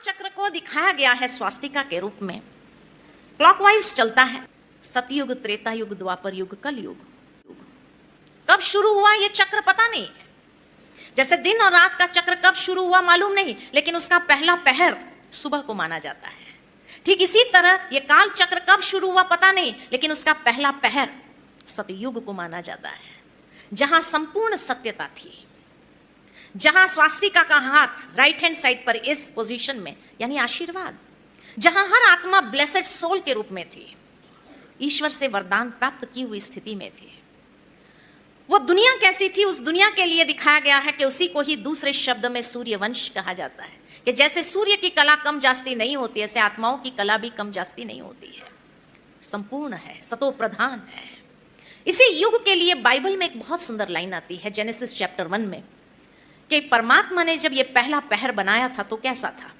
चक्र को दिखाया गया है स्वास्तिका के रूप में, क्लॉकवाइज चलता है। सतयुग, त्रेता युग, द्वापर युग, कल युग। कब शुरू हुआ ये चक्र पता नहीं है। जैसे दिन और रात का चक्र कब शुरू हुआ मालूम नहीं, लेकिन उसका पहला पहर सुबह को माना जाता है। ठीक इसी तरह ये काल चक्र कब शुरू हुआ पता नहीं, लेकिन उसका पहला पहर सतयुग को माना जाता है, जहां संपूर्ण सत्यता थी, जहां स्वास्तिका का हाथ राइट हैंड साइड पर इस पोजीशन में यानी आशीर्वाद, जहां हर आत्मा ब्लेसेड सोल के रूप में थी, ईश्वर से वरदान प्राप्त की हुई स्थिति में थी। वो दुनिया कैसी थी, उस दुनिया के लिए दिखाया गया है कि उसी को ही दूसरे शब्द में सूर्यवंश कहा जाता है, कि जैसे सूर्य की कला कम जास्ती नहीं होती, ऐसे आत्माओं की कला भी कम जास्ती नहीं होती है, संपूर्ण है, सतो प्रधान है। इसी युग के लिए बाइबल में एक बहुत सुंदर लाइन आती है जेनेसिस चैप्टर 1 में, कि परमात्मा ने जब ये पहला पहर बनाया था तो कैसा था।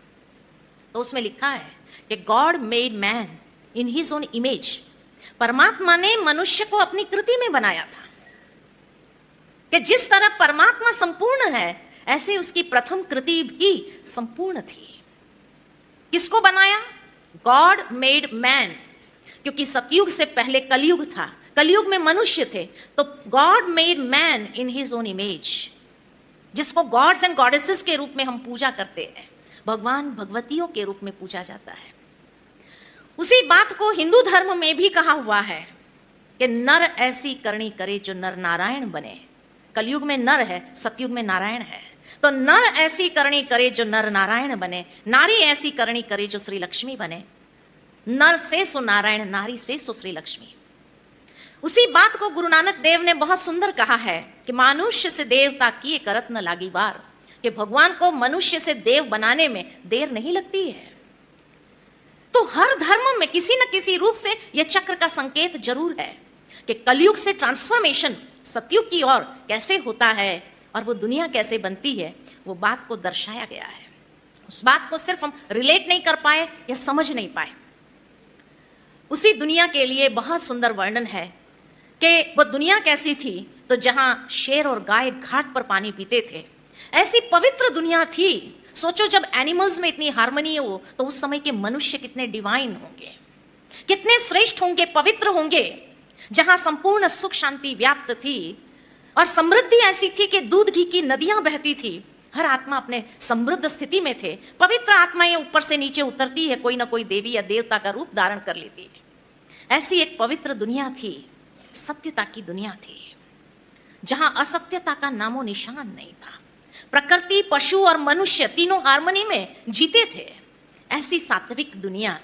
तो उसमें लिखा है कि God made man in his own image. परमात्मा ने मनुष्य को अपनी कृति में बनाया था, कि जिस तरह परमात्मा संपूर्ण है ऐसे उसकी प्रथम कृति भी संपूर्ण थी। किसको बनाया? गॉड मेड मैन, क्योंकि सतयुग से पहले कलयुग था, कलयुग में मनुष्य थे, तो God made man in his own image, जिसको गॉड्स एंड गॉडेसेस के रूप में हम पूजा करते हैं, भगवान भगवतियों के रूप में पूजा जाता है। उसी बात को हिंदू धर्म में भी कहा हुआ है कि नर ऐसी करनी करे जो नर नारायण बने। कलयुग में नर है, सतयुग में नारायण है, तो नर ऐसी करनी करे जो नर नारायण बने, नारी ऐसी करनी करे जो श्री लक्ष्मी बने। नर से सो नारायण, नारी से सो श्री लक्ष्मी। उसी बात को गुरु नानक देव ने बहुत सुंदर कहा है कि मनुष्य से देवता किए करत न लागी बार, कि भगवान को मनुष्य से देव बनाने में देर नहीं लगती है। तो हर धर्म में किसी न किसी रूप से यह चक्र का संकेत जरूर है कि कलयुग से ट्रांसफॉर्मेशन सतयुग की ओर कैसे होता है और वो दुनिया कैसे बनती है, वो बात को दर्शाया गया है। उस बात को सिर्फ हम रिलेट नहीं कर पाए या समझ नहीं पाए। उसी दुनिया के लिए बहुत सुंदर वर्णन है कि वो दुनिया कैसी थी, तो जहां शेर और गाय घाट पर पानी पीते थे, ऐसी पवित्र दुनिया थी। सोचो जब एनिमल्स में इतनी हार्मनी हो, तो उस समय के मनुष्य कितने डिवाइन होंगे, कितने श्रेष्ठ होंगे, पवित्र होंगे, जहां संपूर्ण सुख शांति व्याप्त थी और समृद्धि ऐसी थी कि दूध घी की नदियां बहती थी। हर आत्मा अपने समृद्ध स्थिति में थे। पवित्र आत्माएं ऊपर से नीचे उतरती है, कोई ना कोई देवी या देवता का रूप धारण कर लेती है। ऐसी एक पवित्र दुनिया थी, सत्यता की दुनिया थी, जहां असत्यता का नामो निशान नहीं था। प्रकृति, पशु और मनुष्य तीनों हार्मनी में जीते थे। ऐसी सात्विक दुनिया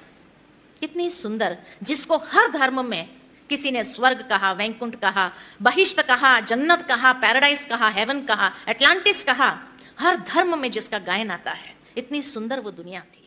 कितनी सुंदर, जिसको हर धर्म में किसी ने स्वर्ग कहा, वैकुंठ कहा, बहिष्ठ कहा, जन्नत कहा, पैराडाइज कहा, हेवन कहा, एटलांटिस कहा, हर धर्म में जिसका गायन आता है। इतनी सुंदर वो दुनिया थी।